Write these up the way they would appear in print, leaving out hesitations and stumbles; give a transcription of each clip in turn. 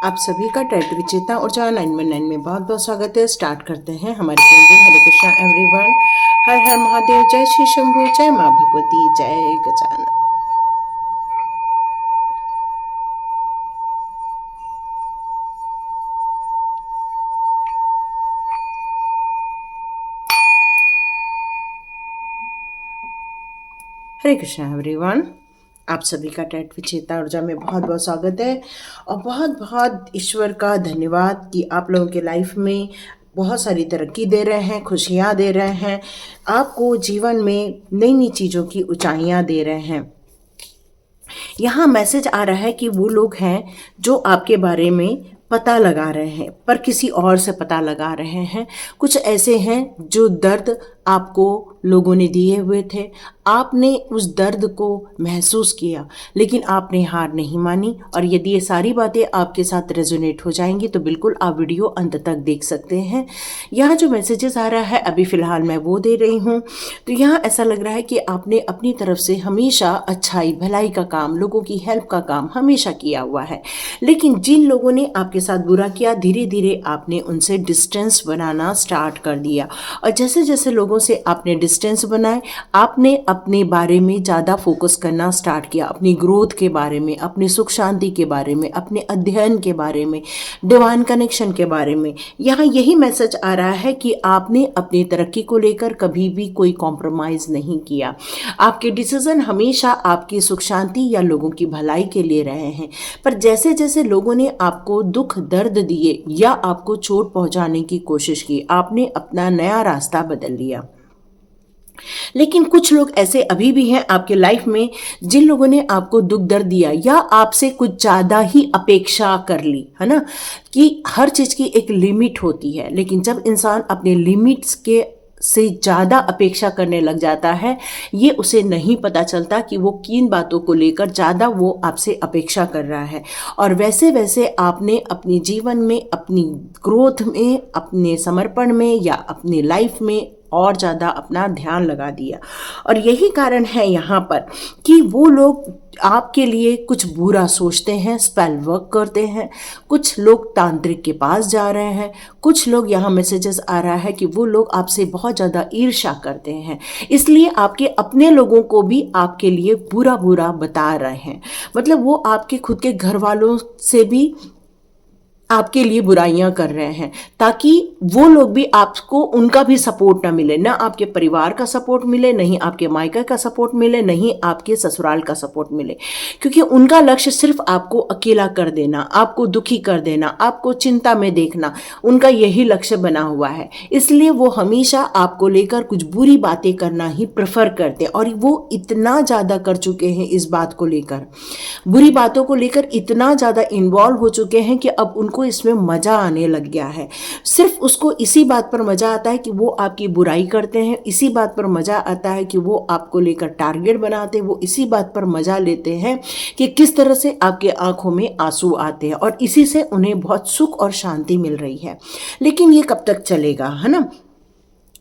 आप सभी का टेट विजेता ऊर्जा 919 में बहुत बहुत स्वागत है। स्टार्ट करते हैं हमारी पेंटिंग। हरे कृष्णा एवरीवन। हर हर महादेव। जय श्री शंभू। जय माँ भगवती। जय गजानन। हरे कृष्णा एवरीवन। आप सभी का टेट विजेता ऊर्जा में बहुत बहुत स्वागत है और बहुत बहुत ईश्वर का धन्यवाद कि आप लोगों के लाइफ में बहुत सारी तरक्की दे रहे हैं, खुशियाँ दे रहे हैं, आपको जीवन में नई नई चीज़ों की ऊंचाइयाँ दे रहे हैं। यहाँ मैसेज आ रहा है कि वो लोग हैं जो आपके बारे में पता लगा रहे हैं पर किसी और से पता लगा रहे हैं। कुछ ऐसे हैं जो दर्द आपको लोगों ने दिए हुए थे, आपने उस दर्द को महसूस किया लेकिन आपने हार नहीं मानी। और यदि ये सारी बातें आपके साथ रेजोनेट हो जाएंगी तो बिल्कुल आप वीडियो अंत तक देख सकते हैं। यहाँ जो मैसेजेस आ रहा है अभी फ़िलहाल मैं वो दे रही हूँ। तो यहाँ ऐसा लग रहा है कि आपने अपनी तरफ से हमेशा अच्छाई भलाई का काम, लोगों की हेल्प का काम हमेशा किया हुआ है, लेकिन जिन लोगों ने आपके साथ बुरा किया धीरे धीरे आपने उनसे डिस्टेंस बनाना स्टार्ट कर दिया। और जैसे जैसे लोगों से आपने डिस्टेंस बनाए, आपने अपने बारे में ज़्यादा फोकस करना स्टार्ट किया, अपनी ग्रोथ के बारे में, अपनी सुख शांति के बारे में, अपने अध्ययन के बारे में, डिवाइन कनेक्शन के बारे में। यहाँ यही मैसेज आ रहा है कि आपने अपनी तरक्की को लेकर कभी भी कोई कॉम्प्रोमाइज़ नहीं किया। आपके डिसीजन हमेशा आपकी सुख शांति या लोगों की भलाई के लिए रहे हैं। पर जैसे जैसे लोगों ने आपको दुख दर्द दिए या आपको चोट पहुंचाने की कोशिश की, आपने अपना नया रास्ता बदल लिया। लेकिन कुछ लोग ऐसे अभी भी हैं आपके लाइफ में जिन लोगों ने आपको दुख दर्द दिया या आपसे कुछ ज़्यादा ही अपेक्षा कर ली, है ना, कि हर चीज़ की एक लिमिट होती है। लेकिन जब इंसान अपने लिमिट्स के से ज़्यादा अपेक्षा करने लग जाता है, ये उसे नहीं पता चलता कि वो किन बातों को लेकर ज़्यादा वो आपसे अपेक्षा कर रहा है। और वैसे वैसे आपने अपने जीवन में, अपनी ग्रोथ में, अपने समर्पण में या अपनी लाइफ में और ज़्यादा अपना ध्यान लगा दिया। और यही कारण है यहाँ पर कि वो लोग आपके लिए कुछ बुरा सोचते हैं, स्पेल वर्क करते हैं, कुछ लोग तांत्रिक के पास जा रहे हैं, कुछ लोग, यहाँ मैसेजेस आ रहा है कि वो लोग आपसे बहुत ज़्यादा ईर्ष्या करते हैं, इसलिए आपके अपने लोगों को भी आपके लिए बुरा बुरा बता रहे हैं। मतलब वो आपके खुद के घर वालों से भी आपके लिए बुराइयां कर रहे हैं ताकि वो लोग भी, आपको उनका भी सपोर्ट ना मिले, ना आपके परिवार का सपोर्ट मिले, नहीं आपके मायका का सपोर्ट मिले, नहीं आपके ससुराल का सपोर्ट मिले, क्योंकि उनका लक्ष्य सिर्फ आपको अकेला कर देना, आपको दुखी कर देना, आपको चिंता में देखना, उनका यही लक्ष्य बना हुआ है। इसलिए वो हमेशा आपको लेकर कुछ बुरी बातें करना ही प्रेफर करते हैं। और वो इतना ज़्यादा कर चुके हैं इस बात को लेकर, बुरी बातों को लेकर इतना ज़्यादा इन्वॉल्व हो चुके हैं कि अब उनको इसमें मज़ा आने लग गया है। सिर्फ उसको इसी बात पर मज़ा आता है कि वो आपकी बुराई करते हैं, इसी बात पर मज़ा आता है कि वो आपको लेकर टारगेट बनाते हैं, वो इसी बात पर मज़ा लेते हैं कि किस तरह से आपके आंखों में आंसू आते हैं, और इसी से उन्हें बहुत सुख और शांति मिल रही है। लेकिन ये कब तक चलेगा, है ना,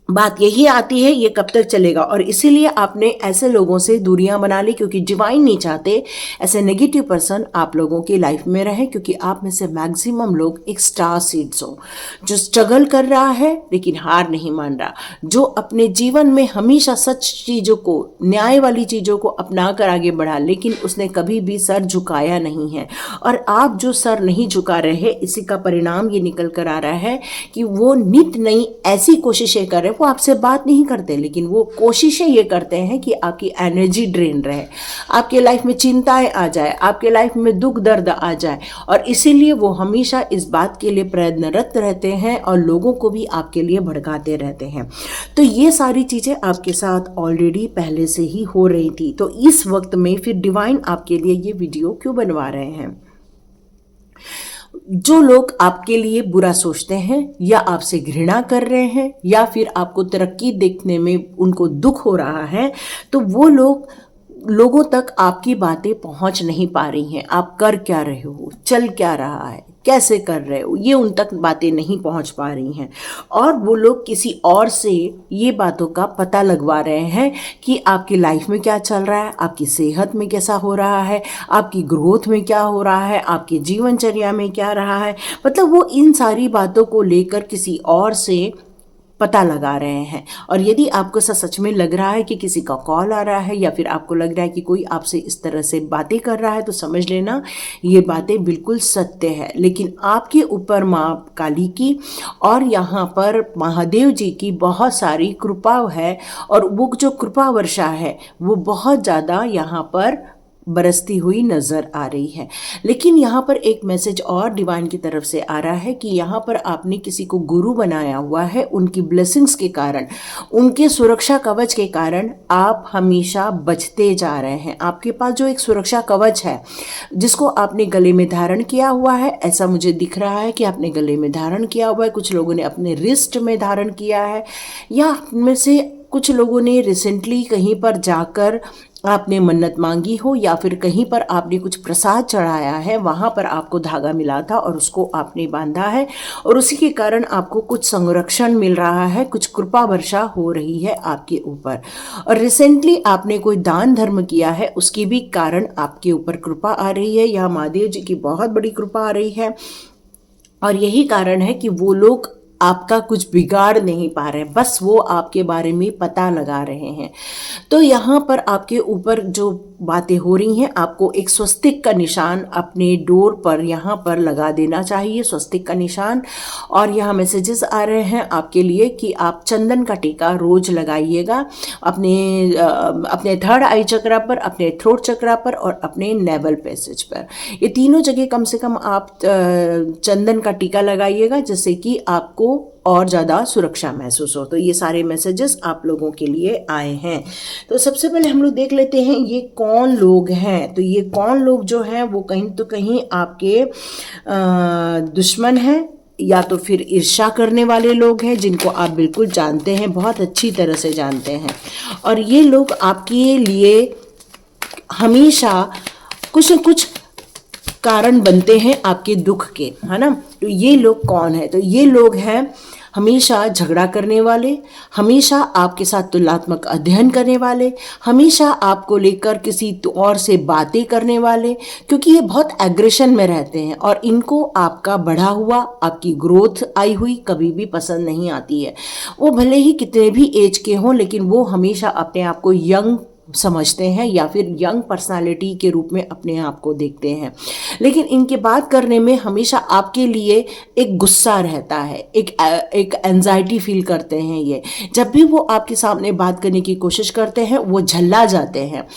बात यही आती है, ये कब तक चलेगा। और इसीलिए आपने ऐसे लोगों से दूरियां बना ली, क्योंकि डिवाइन नहीं चाहते ऐसे नेगेटिव पर्सन आप लोगों की लाइफ में रहे, क्योंकि आप में से मैक्सिमम लोग एक स्टार सीड्स हो, जो स्ट्रगल कर रहा है लेकिन हार नहीं मान रहा, जो अपने जीवन में हमेशा सच चीज़ों को, न्याय वाली चीज़ों को अपना कर आगे बढ़ा, लेकिन उसने कभी भी सर झुकाया नहीं है। और आप जो सर नहीं झुका रहे, इसी का परिणाम ये निकल कर आ रहा है कि वो नित नई ऐसी कोशिशें कर रहे, वो आपसे बात नहीं करते लेकिन वो कोशिशें ये करते हैं कि आपकी एनर्जी ड्रेन रहे, आपके लाइफ में चिंताएं आ जाए, आपके लाइफ में दुख दर्द आ जाए। और इसीलिए वो हमेशा इस बात के लिए प्रयत्नरत रहते हैं और लोगों को भी आपके लिए भड़काते रहते हैं। तो ये सारी चीज़ें आपके साथ ऑलरेडी पहले से ही हो रही थी, तो इस वक्त में फिर डिवाइन आपके लिए ये वीडियो क्यों बनवा रहे हैं? जो लोग आपके लिए बुरा सोचते हैं या आपसे घृणा कर रहे हैं या फिर आपको तरक्की देखने में उनको दुख हो रहा है, तो वो लोग लोगों तक आपकी बातें पहुंच नहीं पा रही हैं। आप कर क्या रहे हो, चल क्या रहा है, कैसे कर रहे हो, ये उन तक बातें नहीं पहुंच पा रही हैं। और वो लोग किसी और से ये बातों का पता लगवा रहे हैं कि आपकी लाइफ में क्या चल रहा है, आपकी सेहत में कैसा हो रहा है, आपकी ग्रोथ में क्या हो रहा है, आपकी जीवनचर्या में क्या रहा है। मतलब वो इन सारी बातों को लेकर किसी और से पता लगा रहे हैं। और यदि आपको ऐसा सच में लग रहा है कि किसी का कॉल आ रहा है या फिर आपको लग रहा है कि कोई आपसे इस तरह से बातें कर रहा है, तो समझ लेना ये बातें बिल्कुल सत्य है। लेकिन आपके ऊपर माँ काली की और यहाँ पर महादेव जी की बहुत सारी कृपा है, और वो जो कृपा वर्षा है वो बहुत ज़्यादा यहाँ पर बरसती हुई नज़र आ रही है। लेकिन यहाँ पर एक मैसेज और डिवाइन की तरफ से आ रहा है कि यहाँ पर आपने किसी को गुरु बनाया हुआ है, उनकी ब्लेसिंग्स के कारण, उनके सुरक्षा कवच के कारण आप हमेशा बचते जा रहे हैं। आपके पास जो एक सुरक्षा कवच है जिसको आपने गले में धारण किया हुआ है, ऐसा मुझे दिख रहा है कि आपने गले में धारण किया हुआ है, कुछ लोगों ने अपने रिस्ट में धारण किया है, या में से कुछ लोगों ने रिसेंटली कहीं पर जाकर आपने मन्नत मांगी हो, या फिर कहीं पर आपने कुछ प्रसाद चढ़ाया है, वहाँ पर आपको धागा मिला था और उसको आपने बांधा है, और उसी के कारण आपको कुछ संरक्षण मिल रहा है, कुछ कृपा वर्षा हो रही है आपके ऊपर। और रिसेंटली आपने कोई दान धर्म किया है, उसके भी कारण आपके ऊपर कृपा आ रही है। यहाँ महादेव जी की बहुत बड़ी कृपा आ रही है, और यही कारण है कि वो लोग आपका कुछ बिगाड़ नहीं पा रहे हैं, बस वो आपके बारे में पता लगा रहे हैं। तो यहाँ पर आपके ऊपर जो बातें हो रही हैं, आपको एक स्वस्तिक का निशान अपने डोर पर यहाँ पर लगा देना चाहिए, स्वस्तिक का निशान। और यहाँ मैसेजेस आ रहे हैं आपके लिए कि आप चंदन का टीका रोज लगाइएगा अपने थर्ड आई चक्रा पर, अपने थ्रोट चक्रा पर और अपने नेवल पैसेज पर। ये तीनों जगह कम से कम आप चंदन का टीका लगाइएगा, जिससे कि आपको और ज़्यादा सुरक्षा महसूस हो। तो ये सारे मैसेजेस आप लोगों के लिए आए हैं। तो सबसे पहले हम लोग देख लेते हैं ये कौन लोग हैं। तो ये कौन लोग जो हैं वो कहीं तो कहीं आपके दुश्मन हैं, या तो फिर ईर्ष्या करने वाले लोग हैं जिनको आप बिल्कुल जानते हैं, बहुत अच्छी तरह से जानते हैं। और ये लोग आपके लिए हमेशा कुछ न कुछ कारण बनते हैं आपके दुख के, है ना। तो ये लोग कौन है? तो ये लोग हैं हमेशा झगड़ा करने वाले, हमेशा आपके साथ तुलनात्मक अध्ययन करने वाले, हमेशा आपको लेकर किसी और से बातें करने वाले, क्योंकि ये बहुत एग्रेशन में रहते हैं और इनको आपका बढ़ा हुआ, आपकी ग्रोथ आई हुई कभी भी पसंद नहीं आती है। वो भले ही कितने भी एज के हों, लेकिन वो हमेशा अपने आप को यंग समझते हैं या फिर यंग पर्सनालिटी के रूप में अपने आप को देखते हैं। लेकिन इनके बात करने में हमेशा आपके लिए एक गुस्सा रहता है, एक एंजाइटी फील करते हैं। ये जब भी वो आपके सामने बात करने की कोशिश करते हैं वो झल्ला जाते हैं,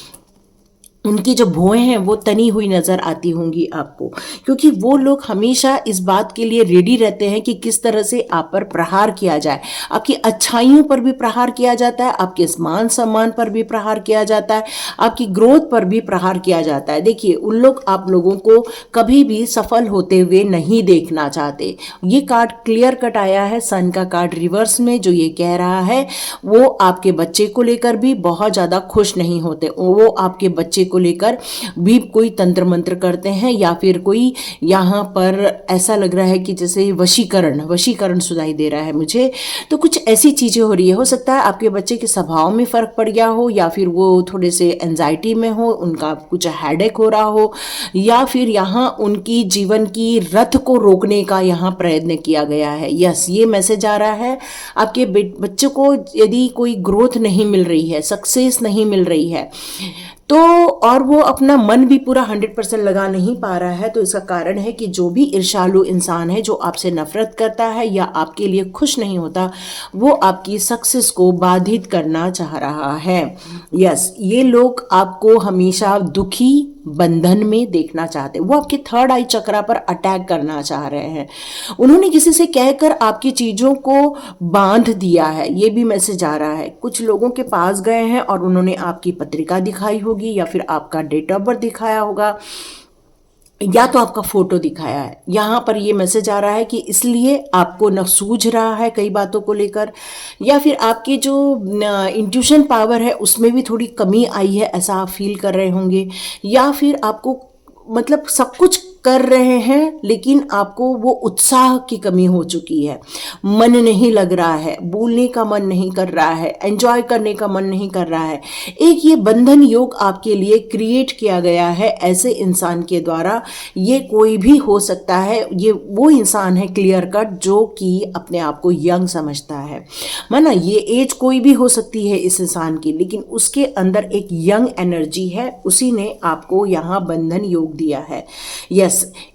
उनकी जो भौहें हैं वो तनी हुई नज़र आती होंगी आपको, क्योंकि वो लोग हमेशा इस बात के लिए रेडी रहते हैं कि किस तरह से आप पर प्रहार किया जाए। आपकी अच्छाइयों पर भी प्रहार किया जाता है, आपके मान सम्मान पर भी प्रहार किया जाता है, आपकी ग्रोथ पर भी प्रहार किया जाता है। देखिए, उन लोग आप लोगों को कभी भी सफल होते हुए नहीं देखना चाहते। ये कार्ड क्लियर कट आया है, सन का कार्ड रिवर्स में, जो ये कह रहा है वो आपके बच्चे को लेकर भी बहुत ज़्यादा खुश नहीं होते। वो आपके बच्चे को लेकर भी कोई तंत्र मंत्र करते हैं, या फिर कोई यहाँ पर ऐसा लग रहा है कि जैसे वशीकरण सुनाई दे रहा है मुझे। तो कुछ ऐसी चीज़ें हो रही है। हो सकता है आपके बच्चे के स्वभाव में फ़र्क पड़ गया हो, या फिर वो थोड़े से एंजाइटी में हो, उनका कुछ हेडेक हो रहा हो, या फिर यहाँ उनकी जीवन की रथ को रोकने का यहाँ प्रयत्न किया गया है। यस, ये मैसेज आ रहा है आपके बच्चे को, यदि कोई ग्रोथ नहीं मिल रही है, सक्सेस नहीं मिल रही है, तो और वो अपना मन भी पूरा 100% लगा नहीं पा रहा है, तो इसका कारण है कि जो भी ईर्ष्यालु इंसान है, जो आपसे नफरत करता है या आपके लिए खुश नहीं होता, वो आपकी सक्सेस को बाधित करना चाह रहा है। यस, ये लोग आपको हमेशा दुखी बंधन में देखना चाहते हैं। वो आपके थर्ड आई चक्रा पर अटैक करना चाह रहे हैं। उन्होंने किसी से कहकर आपकी चीज़ों को बांध दिया है, ये भी मैसेज आ रहा है। कुछ लोगों के पास गए हैं और उन्होंने आपकी पत्रिका दिखाई होगी, या फिर आपका डेट ऑफ बर्थ दिखाया होगा, या तो आपका फोटो दिखाया है, यहाँ पर ये मैसेज आ रहा है कि इसलिए आपको न सूझ रहा है कई बातों को लेकर, या फिर आपकी जो इंट्यूशन पावर है उसमें भी थोड़ी कमी आई है, ऐसा आप फील कर रहे होंगे। या फिर आपको मतलब सब कुछ कर रहे हैं लेकिन आपको वो उत्साह की कमी हो चुकी है, मन नहीं लग रहा है, बोलने का मन नहीं कर रहा है, एंजॉय करने का मन नहीं कर रहा है। एक ये बंधन योग आपके लिए क्रिएट किया गया है ऐसे इंसान के द्वारा। ये कोई भी हो सकता है, ये वो इंसान है क्लियर कट जो कि अपने आप को यंग समझता है, माना ये एज कोई भी हो सकती है इस इंसान की, लेकिन उसके अंदर एक यंग एनर्जी है, उसी ने आपको यहाँ बंधन योग दिया है।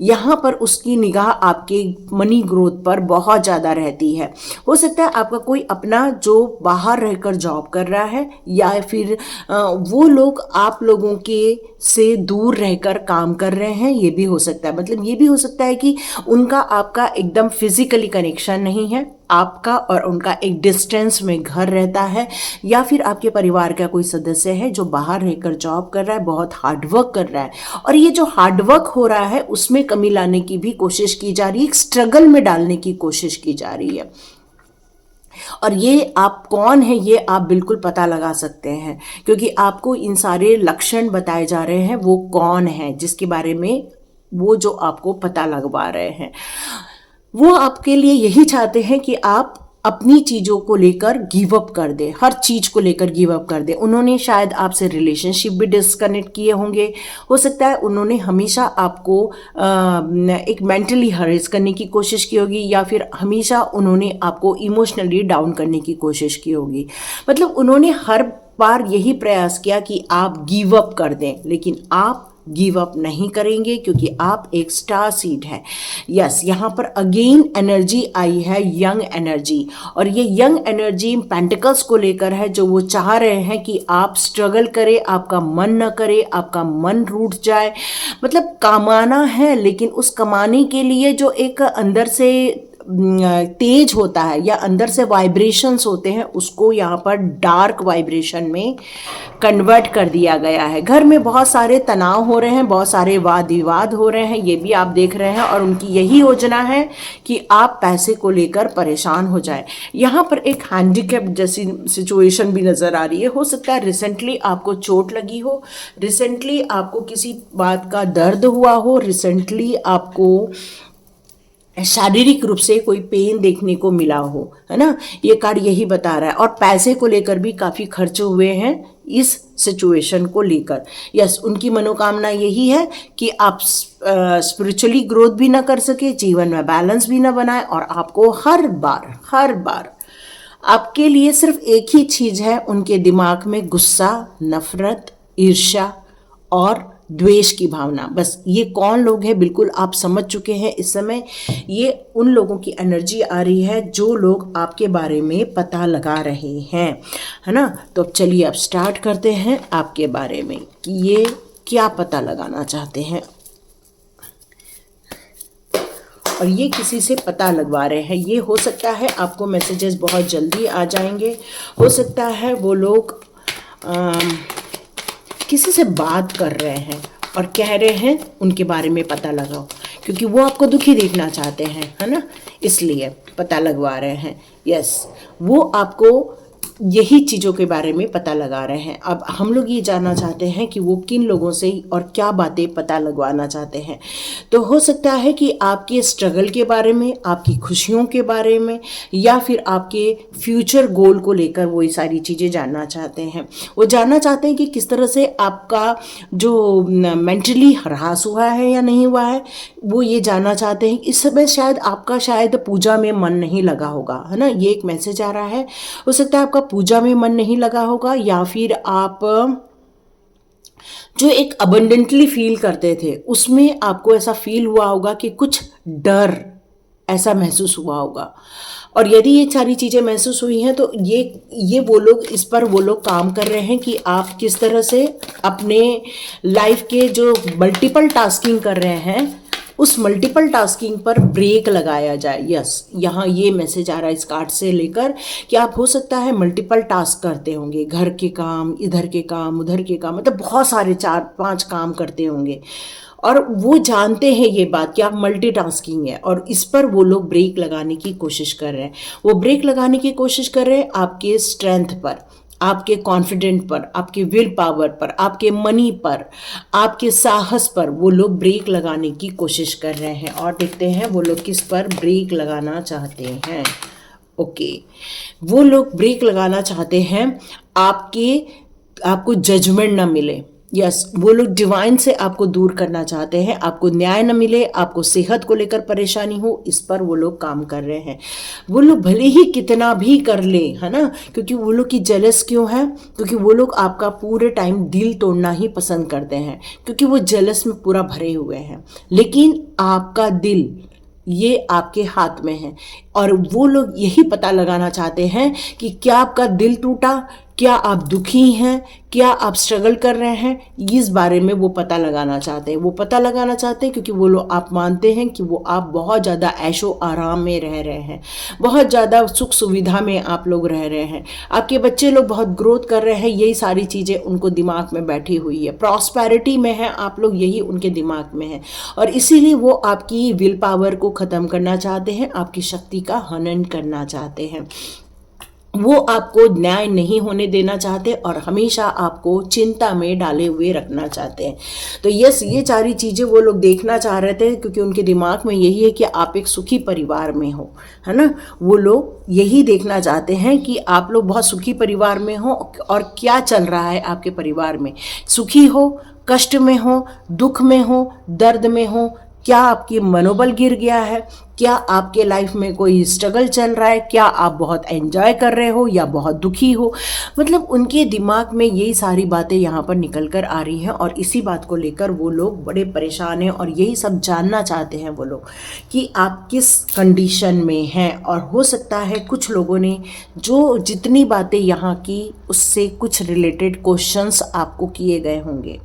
यहाँ पर उसकी निगाह आपके मनी ग्रोथ पर बहुत ज़्यादा रहती है। हो सकता है आपका कोई अपना जो बाहर रहकर जॉब कर रहा है, या फिर वो लोग आप लोगों के से दूर रहकर काम कर रहे हैं, ये भी हो सकता है। मतलब ये भी हो सकता है कि उनका आपका एकदम फिजिकली कनेक्शन नहीं है, आपका और उनका एक डिस्टेंस में घर रहता है, या फिर आपके परिवार का कोई सदस्य है जो बाहर रहकर जॉब कर रहा है, बहुत हार्डवर्क कर रहा है, और ये जो हार्डवर्क हो रहा है उसमें कमी लाने की भी कोशिश की जा रही है, एक स्ट्रगल में डालने की कोशिश की जा रही है। और ये आप कौन है ये आप बिल्कुल पता लगा सकते हैं, क्योंकि आपको इन सारे लक्षण बताए जा रहे हैं वो कौन है जिसके बारे में वो जो आपको पता लगवा रहे हैं। वो आपके लिए यही चाहते हैं कि आप अपनी चीज़ों को लेकर गिव अप कर दें, हर चीज़ को लेकर गिव अप कर दें। उन्होंने शायद आपसे रिलेशनशिप भी डिस्कनेक्ट किए होंगे, हो सकता है उन्होंने हमेशा आपको एक मेंटली हरेस करने की कोशिश की होगी, या फिर हमेशा उन्होंने आपको इमोशनली डाउन करने की कोशिश की होगी। मतलब उन्होंने हर बार यही प्रयास किया कि आप गिव अप कर दें, लेकिन आप गिव अप नहीं करेंगे क्योंकि आप एक स्टार सीड है। यस, यहाँ पर अगेन एनर्जी आई है, यंग एनर्जी, और ये यंग एनर्जी पेंटिकल्स को लेकर है, जो वो चाह रहे हैं कि आप स्ट्रगल करें, आपका मन न करे, आपका मन रूठ जाए। मतलब कमाना है, लेकिन उस कमाने के लिए जो एक अंदर से तेज होता है या अंदर से वाइब्रेशंस होते हैं, उसको यहाँ पर डार्क वाइब्रेशन में कन्वर्ट कर दिया गया है। घर में बहुत सारे तनाव हो रहे हैं, बहुत सारे वाद विवाद हो रहे हैं, ये भी आप देख रहे हैं, और उनकी यही योजना है कि आप पैसे को लेकर परेशान हो जाए। यहाँ पर एक हैंडीकैप जैसी सिचुएशन भी नज़र आ रही है। हो सकता है रिसेंटली आपको चोट लगी हो, रिसेंटली आपको किसी बात का दर्द हुआ हो, रिसेंटली आपको शारीरिक रूप से कोई पेन देखने को मिला हो, है ना, ये कार्ड यही बता रहा है। और पैसे को लेकर भी काफ़ी खर्च हुए हैं इस सिचुएशन को लेकर। यस, उनकी मनोकामना यही है कि आप स्पिरिचुअली ग्रोथ भी ना कर सके, जीवन में बैलेंस भी ना बनाए, और आपको हर बार आपके लिए सिर्फ एक ही चीज़ है उनके दिमाग में, गुस्सा, नफरत, ईर्ष्या और द्वेष की भावना। बस ये कौन लोग हैं बिल्कुल आप समझ चुके हैं इस समय। ये उन लोगों की एनर्जी आ रही है जो लोग आपके बारे में पता लगा रहे हैं, है ना। तो अब चलिए अब स्टार्ट करते हैं आपके बारे में कि ये क्या पता लगाना चाहते हैं। और ये किसी से पता लगवा रहे हैं। ये हो सकता है आपको मैसेजेस बहुत जल्दी आ जाएंगे, हो सकता है वो लोग किसी से बात कर रहे हैं और कह रहे हैं उनके बारे में पता लगाओ, क्योंकि वो आपको दुखी देखना चाहते हैं, है ना, इसलिए पता लगवा रहे हैं। यस, वो आपको यही चीज़ों के बारे में पता लगा रहे हैं। अब हम लोग ये जानना चाहते हैं कि वो किन लोगों से और क्या बातें पता लगवाना चाहते हैं। तो हो सकता है कि आपके स्ट्रगल के बारे में, आपकी खुशियों के बारे में, या फिर आपके फ्यूचर गोल को लेकर वो ये सारी चीज़ें जानना चाहते हैं। वो जानना चाहते हैं कि किस तरह से आपका जो मेंटली ह्रास हुआ है या नहीं हुआ है, वो ये जानना चाहते हैं। इस समय शायद आपका पूजा में मन नहीं लगा होगा, है ना, ये एक मैसेज आ रहा है। हो सकता है आपका पूजा में मन नहीं लगा होगा, या फिर आप जो एक अबंडेंटली फील करते थे उसमें आपको ऐसा फील हुआ होगा कि कुछ डर ऐसा महसूस हुआ होगा। और यदि ये सारी चीज़ें महसूस हुई हैं तो ये वो लोग, इस पर वो लोग काम कर रहे हैं कि आप किस तरह से अपने लाइफ के जो मल्टीपल टास्किंग कर रहे हैं उस मल्टीपल टास्किंग पर ब्रेक लगाया जाए। यस, यहाँ ये मैसेज आ रहा है इस कार्ड से लेकर कि आप हो सकता है मल्टीपल टास्क करते होंगे, घर के काम, इधर के काम, उधर के काम, मतलब बहुत सारे 4-5 काम करते होंगे और वो जानते हैं ये बात कि आप मल्टीटास्किंग है और इस पर वो लोग ब्रेक लगाने की कोशिश कर रहे हैं। वो ब्रेक लगाने की कोशिश कर रहे हैं आपके स्ट्रेंथ पर, आपके कॉन्फिडेंट पर, आपके विल पावर पर, आपके मनी पर, आपके साहस पर वो लोग ब्रेक लगाने की कोशिश कर रहे हैं। और देखते हैं वो लोग किस पर ब्रेक लगाना चाहते हैं। ओके, वो लोग ब्रेक लगाना चाहते हैं आपको जजमेंट ना मिले। यस, वो लोग डिवाइन से आपको दूर करना चाहते हैं, आपको न्याय न मिले, आपको सेहत को लेकर परेशानी हो, इस पर वो लोग काम कर रहे हैं। वो लोग भले ही कितना भी कर ले, है ना, क्योंकि वो लोग की जेलस क्यों है, क्योंकि वो लोग आपका पूरे टाइम दिल तोड़ना ही पसंद करते हैं, क्योंकि वो जेलस में पूरा भरे हुए हैं। लेकिन आपका दिल ये आपके हाथ में है और वो लोग यही पता लगाना चाहते हैं कि क्या आपका दिल टूटा, क्या आप दुखी हैं, क्या आप स्ट्रगल कर रहे हैं, इस बारे में वो पता लगाना चाहते हैं। वो पता लगाना चाहते हैं क्योंकि वो लोग, आप मानते हैं कि वो आप बहुत ज़्यादा ऐशो आराम में रह रहे हैं, बहुत ज़्यादा सुख सुविधा में आप लोग रह रहे हैं, आपके बच्चे लोग बहुत ग्रोथ कर रहे हैं, यही सारी चीज़ें उनको दिमाग में बैठी हुई है, प्रॉस्पेरिटी में है आप लोग, यही उनके दिमाग में है और इसीलिए वो आपकी विल पावर को ख़त्म करना चाहते हैं, आपकी शक्ति का हनन करना चाहते हैं। वो आपको न्याय नहीं होने देना चाहते और हमेशा आपको चिंता में डाले हुए रखना चाहते हैं। तो यस, ये सारी चीज़ें वो लोग देखना चाह रहे थे क्योंकि उनके दिमाग में यही है कि आप एक सुखी परिवार में हो, है ना। वो लोग यही देखना चाहते हैं कि आप लोग बहुत सुखी परिवार में हो और क्या चल रहा है आपके परिवार में, सुखी हो, कष्ट में हो, दुख में हो, दर्द में हो, क्या आपकी मनोबल गिर गया है, क्या आपके लाइफ में कोई स्ट्रगल चल रहा है, क्या आप बहुत एंजॉय कर रहे हो या बहुत दुखी हो। मतलब उनके दिमाग में यही सारी बातें यहाँ पर निकल कर आ रही हैं और इसी बात को लेकर वो लोग बड़े परेशान हैं और यही सब जानना चाहते हैं वो लोग कि आप किस कंडीशन में हैं। और हो सकता है कुछ लोगों ने जो जितनी बातें यहाँ की उससे कुछ रिलेटेड क्वेश्चंस आपको किए गए होंगे,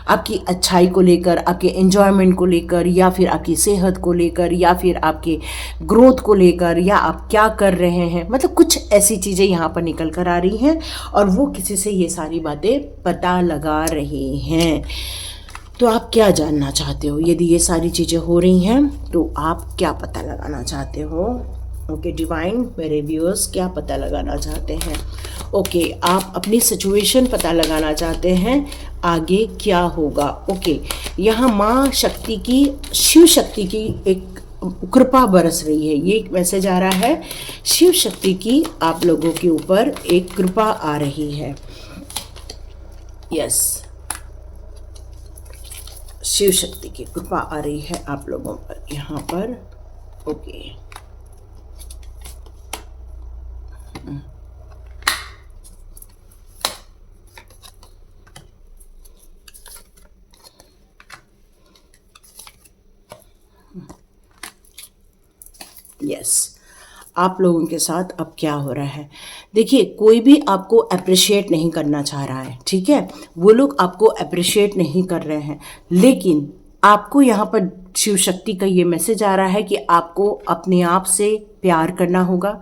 आपकी अच्छाई को लेकर, आपके एंजॉयमेंट को लेकर, या फिर आपकी सेहत को लेकर, या फिर आपके ग्रोथ को लेकर, या आप क्या कर रहे हैं। मतलब कुछ ऐसी चीज़ें यहाँ पर निकल कर आ रही हैं और वो किसी से ये सारी बातें पता लगा रहे हैं। तो आप क्या जानना चाहते हो? यदि ये सारी चीज़ें हो रही हैं तो आप क्या पता लगाना चाहते हो? ओके डिवाइन, मेरे व्यूअर्स क्या पता लगाना चाहते हैं? ओके, आप अपनी सिचुएशन पता लगाना चाहते हैं, आगे क्या होगा। ओके, यहाँ माँ शक्ति की, शिव शक्ति की एक कृपा बरस रही है, ये एक मैसेज आ रहा है। शिव शक्ति की आप लोगों के ऊपर एक कृपा आ रही है। यस, शिव शक्ति की कृपा आ रही है आप लोगों पर यहाँ पर। ओके, यस, आप लोगों के साथ अब क्या हो रहा है? देखिए, कोई भी आपको अप्रिशिएट नहीं करना चाह रहा है, ठीक है। वो लोग आपको अप्रिशिएट नहीं कर रहे हैं, लेकिन आपको यहाँ पर शिव शक्ति का ये मैसेज आ रहा है कि आपको अपने आप से प्यार करना होगा,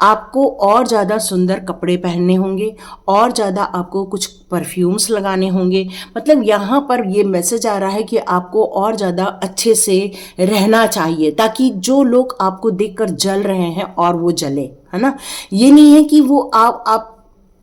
आपको और ज़्यादा सुंदर कपड़े पहनने होंगे, और ज़्यादा आपको कुछ परफ्यूम्स लगाने होंगे। मतलब यहाँ पर ये मैसेज आ रहा है कि आपको और ज़्यादा अच्छे से रहना चाहिए ताकि जो लोग आपको देखकर जल रहे हैं और वो जले, है ना। ये नहीं है कि वो आप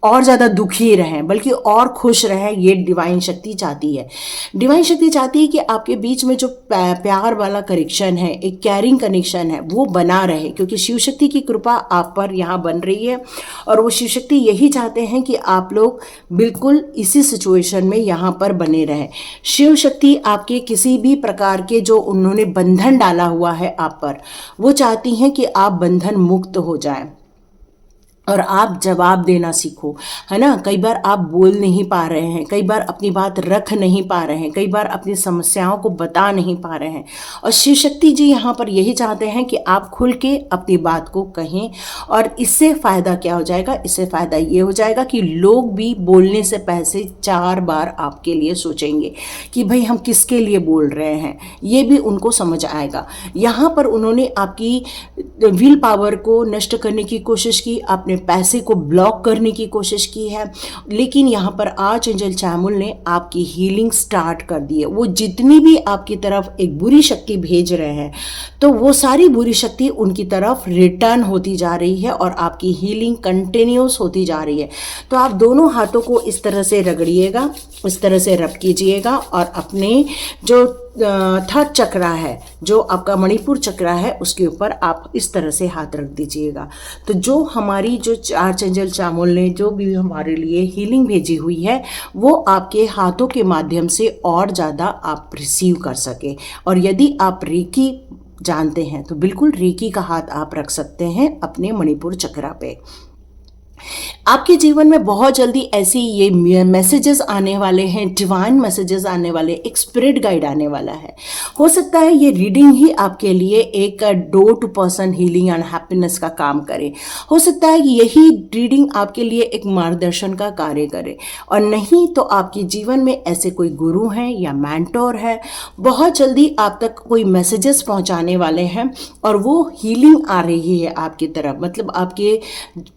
और ज़्यादा दुखी रहें, बल्कि और खुश रहें। ये डिवाइन शक्ति चाहती है। डिवाइन शक्ति चाहती है कि आपके बीच में जो प्यार वाला कनेक्शन है, एक कैरिंग कनेक्शन है, वो बना रहे, क्योंकि शिव शक्ति की कृपा आप पर यहाँ बन रही है और वो शिव शक्ति यही चाहते हैं कि आप लोग बिल्कुल इसी सिचुएशन में यहाँ पर बने रहें। शिव शक्ति आपके किसी भी प्रकार के जो उन्होंने बंधन डाला हुआ है आप पर, वो चाहती हैं कि आप बंधन मुक्त हो जाएं। और आप जवाब देना सीखो, है ना। कई बार आप बोल नहीं पा रहे हैं, कई बार अपनी बात रख नहीं पा रहे हैं, कई बार अपनी समस्याओं को बता नहीं पा रहे हैं, और शिव शक्ति जी यहाँ पर यही चाहते हैं कि आप खुल के अपनी बात को कहें। और इससे फ़ायदा क्या हो जाएगा, इससे फ़ायदा ये हो जाएगा कि लोग भी बोलने से पहले 4 बार आपके लिए सोचेंगे कि भाई हम किसके लिए बोल रहे हैं, ये भी उनको समझ आएगा। यहाँ पर उन्होंने आपकी विल पावर को नष्ट करने की कोशिश की, आपने पैसे को ब्लॉक करने की कोशिश की है, लेकिन यहाँ पर आर्चएंजल चैमुल ने आपकी हीलिंग स्टार्ट कर दी है। वो जितनी भी आपकी तरफ एक बुरी शक्ति भेज रहे हैं, तो वो सारी बुरी शक्ति उनकी तरफ रिटर्न होती जा रही है और आपकी हीलिंग कंटिन्यूस होती जा रही है। तो आप दोनों हाथों को इस तरह से रगड़िएगा, इस तरह से रब कीजिएगा, और अपने जो थर्ड चक्रा है, जो आपका मणिपुर चक्रा है, उसके ऊपर आप इस तरह से हाथ रख दीजिएगा। तो जो हमारी जो आर्चएंजल चैमुल ने जो भी हमारे लिए हीलिंग भेजी हुई है, वो आपके हाथों के माध्यम से और ज़्यादा आप रिसीव कर सके। और यदि आप रेकी जानते हैं तो बिल्कुल रेकी का हाथ आप रख सकते हैं अपने मणिपुर चक्रा पे। आपके जीवन में बहुत जल्दी ऐसी ये मैसेजेस आने वाले हैं, डिवाइन मैसेजेस आने वाले, एक स्पिरिट गाइड आने वाला है। हो सकता है ये रीडिंग ही आपके लिए एक door to person healing and happiness का काम करे। हो सकता है कि यही रीडिंग आपके लिए एक मार्गदर्शन का कार्य करे, और नहीं तो आपके जीवन में ऐसे कोई गुरु हैं या मेंटोर है, बहुत जल्दी आप तक कोई मैसेजेस पहुंचाने वाले हैं, और वो हीलिंग आ रही है आपकी तरफ, मतलब आपके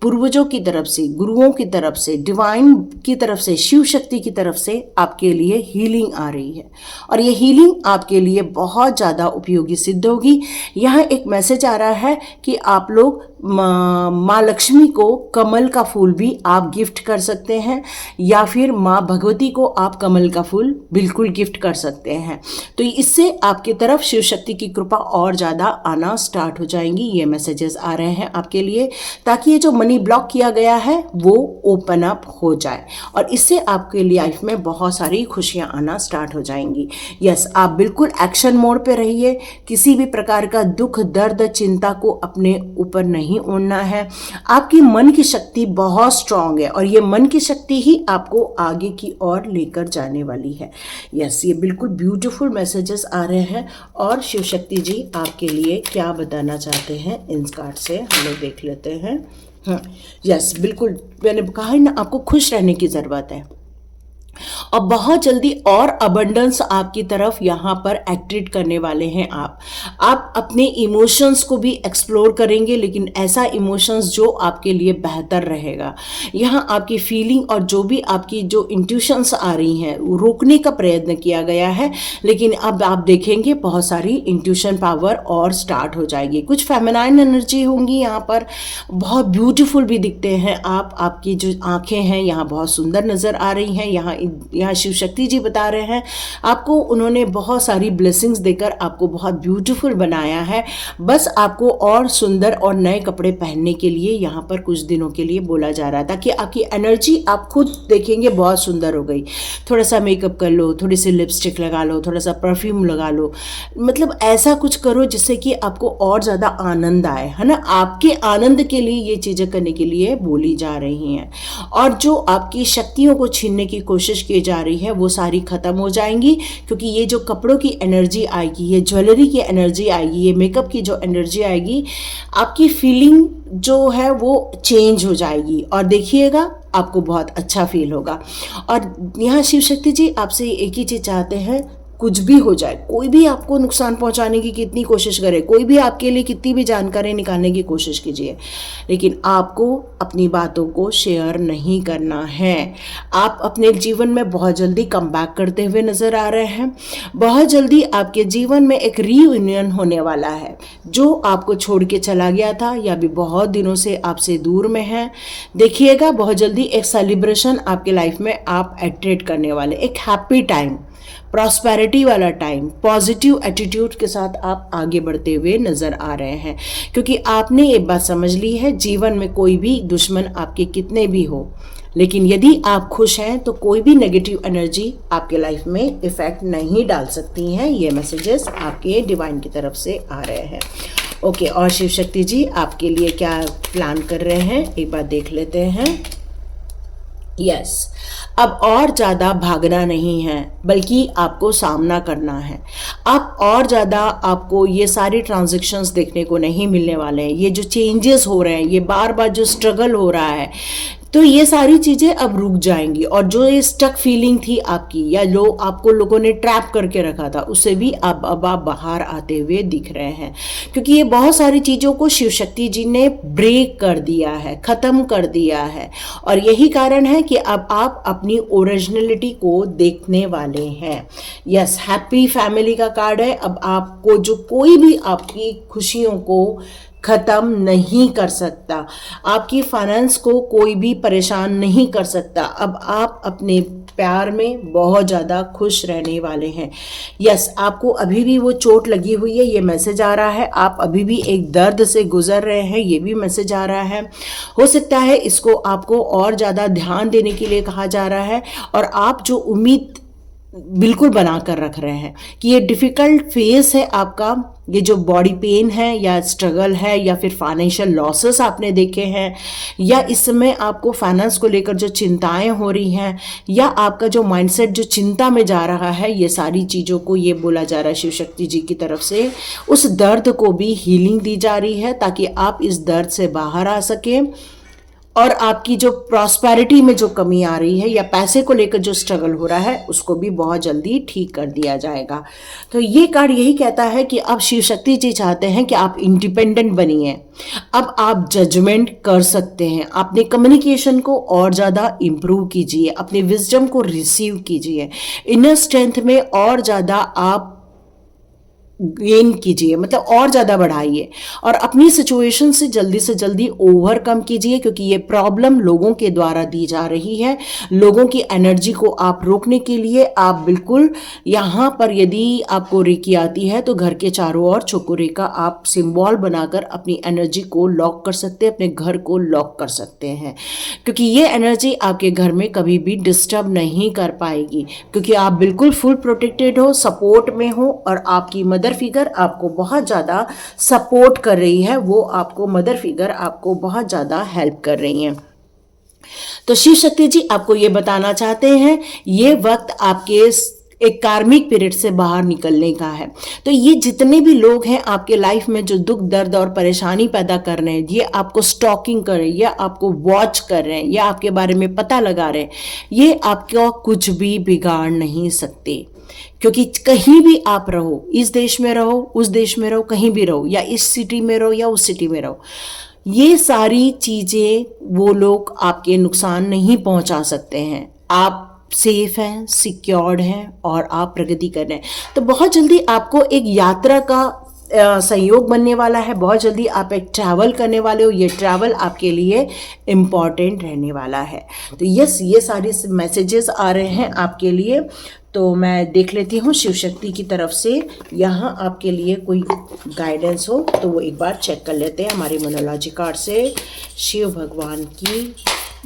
पूर्वजों की तरफ से, गुरुओं की तरफ से, डिवाइन की तरफ से, शिव शक्ति की तरफ से आपके लिए हीलिंग आ रही है। और ये हीलिंग आपके लिए बहुत ज़्यादा उपयोगी सिद्ध होगी। यहाँ एक मैसेज आ रहा है कि आप लोग माँ लक्ष्मी को कमल का फूल भी आप गिफ्ट कर सकते हैं, या फिर माँ भगवती को आप कमल का फूल बिल्कुल गिफ्ट कर सकते हैं। तो इससे आपकी तरफ शिव शक्ति की कृपा और ज़्यादा आना स्टार्ट हो जाएंगी। ये मैसेजेस आ रहे हैं आपके लिए, ताकि ये जो मनी ब्लॉक किया गया है वो ओपन अप हो जाए, और इससे आपके लाइफ में बहुत सारी खुशियाँ आना स्टार्ट हो जाएंगी। यस, आप बिल्कुल एक्शन मोड पे रहिए। किसी भी प्रकार का दुख, दर्द, चिंता को अपने ऊपर नहीं ओढ़ना है। आपकी मन की शक्ति बहुत स्ट्रांग है, और ये मन की शक्ति ही आपको आगे की ओर लेकर जाने वाली है। यस, ये बिल्कुल ब्यूटीफुल मैसेजेस आ रहे हैं। और शिव शक्ति जी आपके लिए क्या बताना चाहते हैं इन कार्ड से हम लोग देख लेते हैं। हाँ, यस, बिल्कुल मैंने कहा है ना, आपको खुश रहने की ज़रूरत है, और बहुत जल्दी और अबंडेंस आपकी तरफ यहाँ पर एक्टिवेट करने वाले हैं। आप अपने इमोशंस को भी एक्सप्लोर करेंगे, लेकिन ऐसा इमोशंस जो आपके लिए बेहतर रहेगा। यहाँ आपकी फीलिंग और जो भी आपकी जो इंट्यूशंस आ रही हैं वो रोकने का प्रयत्न किया गया है, लेकिन अब आप देखेंगे बहुत सारी इंट्यूशन पावर और स्टार्ट हो जाएगी। कुछ फेमिनाइन एनर्जी होंगी यहाँ पर, बहुत ब्यूटीफुल भी दिखते हैं आप। आपकी जो आँखें हैं यहाँ बहुत सुंदर नज़र आ रही हैं। यहाँ शिव शक्ति जी बता रहे हैं आपको उन्होंने बहुत सारी ब्लेसिंग्स देकर आपको बहुत ब्यूटीफुल बनाया है। बस आपको और सुंदर और नए कपड़े पहनने के लिए यहाँ पर कुछ दिनों के लिए बोला जा रहा था कि आपकी एनर्जी आप खुद देखेंगे बहुत सुंदर हो गई। थोड़ा सा मेकअप कर लो, थोड़ी सी लिपस्टिक लगा लो, थोड़ा सा परफ्यूम लगा लो, मतलब ऐसा कुछ करो जिससे कि आपको और ज़्यादा आनंद आए, है ना। आपके आनंद के लिए ये चीज़ें करने के लिए बोली जा रही हैं, और जो आपकी शक्तियों को छीनने की कोशिश की जा रही है वो सारी ख़त्म हो जाएंगी, क्योंकि ये जो कपड़ों की एनर्जी आएगी, ये ज्वेलरी की एनर्जी आएगी, ये मेकअप की जो एनर्जी आएगी, आपकी फीलिंग जो है वो चेंज हो जाएगी, और देखिएगा आपको बहुत अच्छा फील होगा। और यहाँ शिव शक्ति जी आपसे एक ही चीज़ चाहते हैं, कुछ भी हो जाए, कोई भी आपको नुकसान पहुंचाने की कितनी कोशिश करे, कोई भी आपके लिए कितनी भी जानकारी निकालने की कोशिश कीजिए, लेकिन आपको अपनी बातों को शेयर नहीं करना है। आप अपने जीवन में बहुत जल्दी कम बैक करते हुए नज़र आ रहे हैं। बहुत जल्दी आपके जीवन में एक रीयूनियन होने वाला है। जो आपको छोड़ के चला गया था या भी बहुत दिनों से आपसे दूर में है, देखिएगा बहुत जल्दी एक सेलिब्रेशन आपके लाइफ में आप अट्रैक्ट करने वाले, एक हैप्पी टाइम, प्रॉस्पेरिटी वाला टाइम, पॉजिटिव एटीट्यूड के साथ आप आगे बढ़ते हुए नज़र आ रहे हैं, क्योंकि आपने ये बात समझ ली है, जीवन में कोई भी दुश्मन आपके कितने भी हो, लेकिन यदि आप खुश हैं तो कोई भी नेगेटिव एनर्जी आपके लाइफ में इफ़ेक्ट नहीं डाल सकती हैं। ये मैसेजेस आपके डिवाइन की तरफ से आ रहे हैं। ओके, और शिव शक्ति जी आपके लिए क्या प्लान कर रहे हैं एक बार देख लेते हैं। यस, अब और ज़्यादा भागना नहीं है बल्कि आपको सामना करना है। अब और ज़्यादा आपको ये सारे ट्रांजैक्शंस देखने को नहीं मिलने वाले हैं। ये जो चेंजेस हो रहे हैं, ये बार बार जो स्ट्रगल हो रहा है, तो ये सारी चीज़ें अब रुक जाएंगी। और जो ये स्टक फीलिंग थी आपकी, या जो आपको लोगों ने ट्रैप करके रखा था, उससे भी अब आप बाहर आते हुए दिख रहे हैं। क्योंकि ये बहुत सारी चीज़ों को शिव शक्ति जी ने ब्रेक कर दिया है, ख़त्म कर दिया है। और यही कारण है कि अब आप अपनी ओरिजिनलिटी को देखने वाले हैं। यस, हैप्पी फैमिली का कार्ड है। अब आपको जो कोई भी आपकी खुशियों को ख़त्म नहीं कर सकता, आपकी फाइनेंस को कोई भी परेशान नहीं कर सकता। अब आप अपने प्यार में बहुत ज़्यादा खुश रहने वाले हैं। यस, आपको अभी भी वो चोट लगी हुई है, ये मैसेज आ रहा है। आप अभी भी एक दर्द से गुजर रहे हैं, ये भी मैसेज आ रहा है। हो सकता है इसको आपको और ज़्यादा ध्यान देने के लिए कहा जा रहा है। और आप जो उम्मीद बिल्कुल बना कर रख रहे हैं कि ये डिफ़िकल्ट फेस है आपका, ये जो बॉडी पेन है या स्ट्रगल है या फिर फाइनेंशियल लॉसेस आपने देखे हैं, या इस समय आपको फाइनेंस को लेकर जो चिंताएं हो रही हैं, या आपका जो माइंडसेट जो चिंता में जा रहा है, ये सारी चीज़ों को ये बोला जा रहा है शिव शक्ति जी की तरफ से, उस दर्द को भी हीलिंग दी जा रही है ताकि आप इस दर्द से बाहर आ सकें। और आपकी जो प्रॉस्पेरिटी में जो कमी आ रही है या पैसे को लेकर जो स्ट्रगल हो रहा है, उसको भी बहुत जल्दी ठीक कर दिया जाएगा। तो ये कार्ड यही कहता है कि अब शिव शक्ति जी चाहते हैं कि आप इंडिपेंडेंट बनिए। अब आप जजमेंट कर सकते हैं, अपने कम्युनिकेशन को और ज़्यादा इम्प्रूव कीजिए, अपने विजडम को रिसीव कीजिए, इनर स्ट्रेंथ में और ज़्यादा आप गेन कीजिए, मतलब और ज़्यादा बढ़ाइए, और अपनी सिचुएशन से जल्दी ओवरकम कीजिए। क्योंकि ये प्रॉब्लम लोगों के द्वारा दी जा रही है। लोगों की एनर्जी को आप रोकने के लिए आप बिल्कुल यहाँ पर, यदि आपको रेकी आती है तो घर के चारों ओर चोकोरे का आप सिंबल बनाकर अपनी एनर्जी को लॉक कर सकते हैं, अपने घर को लॉक कर सकते हैं। क्योंकि ये एनर्जी आपके घर में कभी भी डिस्टर्ब नहीं कर पाएगी, क्योंकि आप बिल्कुल फुल प्रोटेक्टेड हो, सपोर्ट में हो, और आपकी मदर फिगर आपको बहुत ज़्यादा सपोर्ट कर रही है। वो आपको मदर फिगर आपको बहुत ज़्यादा हेल्प कर रही हैं। तो शिव शक्ति जी आपको ये बताना चाहते हैं, ये वक्त आपके एक कार्मिक पीरियड से बाहर निकलने का है। तो ये जितने भी लोग हैं आपके लाइफ में जो दुख दर्द और परेशानी पैदा कर रहे हैं, ये आपको स्टॉकिंग कर रहे हैं, या आपको वॉच कर रहे हैं, या आपके बारे में पता लगा रहे हैं, ये आपको कुछ भी बिगाड़ नहीं सकते। क्योंकि कहीं भी आप रहो, इस देश में रहो, उस देश में रहो, कहीं भी रहो, या इस सिटी में रहो या उस सिटी में रहो, ये सारी चीज़ें वो लोग आपके नुकसान नहीं पहुंचा सकते हैं। आप सेफ हैं, सिक्योर्ड हैं, और आप प्रगति कर रहे हैं। तो बहुत जल्दी आपको एक यात्रा का संयोग बनने वाला है। बहुत जल्दी आप एक ट्रैवल करने वाले हो। ये ट्रैवल आपके लिए इम्पॉर्टेंट रहने वाला है। तो यस, ये सारे मैसेजेस आ रहे हैं आपके लिए। तो मैं देख लेती हूँ शिव शक्ति की तरफ से यहाँ आपके लिए कोई गाइडेंस हो तो वो एक बार चेक कर लेते हैं हमारे मोनोलॉजी कार्ड से। शिव भगवान की,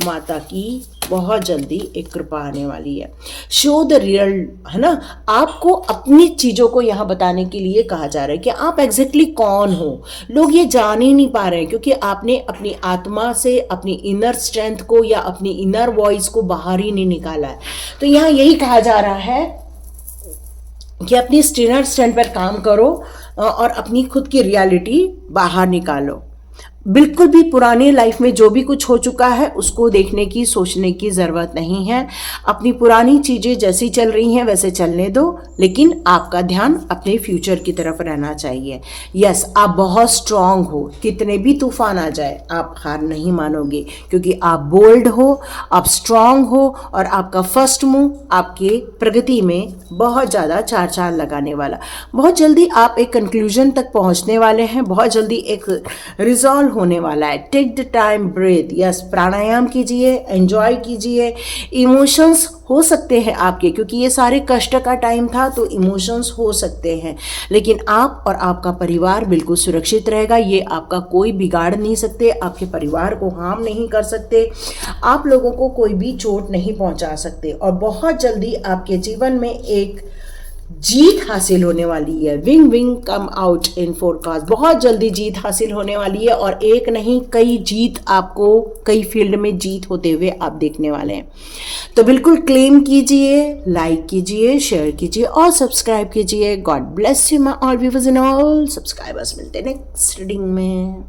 माता की बहुत जल्दी एक कृपा आने वाली है। शो द रियल, है ना। आपको अपनी चीज़ों को यहाँ बताने के लिए कहा जा रहा है कि आप एग्जैक्टली कौन हो। लोग ये जान ही नहीं पा रहे हैं क्योंकि आपने अपनी आत्मा से अपनी इनर स्ट्रेंथ को या अपनी इनर वॉइस को बाहर ही नहीं निकाला है। तो यहाँ यही कहा जा रहा है कि अपनी इनर स्ट्रेंथ पर काम करो और अपनी खुद की रियलिटी बाहर निकालो। बिल्कुल भी पुरानी लाइफ में जो भी कुछ हो चुका है उसको देखने की, सोचने की ज़रूरत नहीं है। अपनी पुरानी चीज़ें जैसी चल रही हैं वैसे चलने दो, लेकिन आपका ध्यान अपने फ्यूचर की तरफ रहना चाहिए। यस, आप बहुत स्ट्रांग हो, कितने भी तूफान आ जाए आप हार नहीं मानोगे, क्योंकि आप बोल्ड हो, आप स्ट्रांग हो, और आपका फर्स्ट मूव आपके प्रगति में बहुत ज़्यादा चार चांद लगाने वाला। बहुत जल्दी आप एक कंक्लूजन तक पहुँचने वाले हैं, बहुत जल्दी एक रिजॉल्व होने वाला है। Take the time, breathe. Yes, pranayama कीजिए, एंजॉय कीजिए। इमोशंस हो सकते हैं आपके, क्योंकि ये सारे कष्ट का टाइम था तो इमोशंस हो सकते हैं, लेकिन आप और आपका परिवार बिल्कुल सुरक्षित रहेगा। ये आपका कोई बिगाड़ नहीं सकते, आपके परिवार को हार्म नहीं कर सकते, आप लोगों को कोई भी चोट नहीं पहुंचा सकते। और बहुत जल्दी आपके जीवन में एक जीत हासिल होने वाली है। Wing wing come out in forecast, बहुत जल्दी जीत हासिल होने वाली है और एक नहीं कई जीत, आपको कई फील्ड में जीत होते हुए आप देखने वाले हैं। तो बिल्कुल क्लेम कीजिए, लाइक कीजिए, शेयर कीजिए और सब्सक्राइब कीजिए। God bless you my all viewers and all subscribers. मिलते हैं नेक्स्ट रीडिंग में।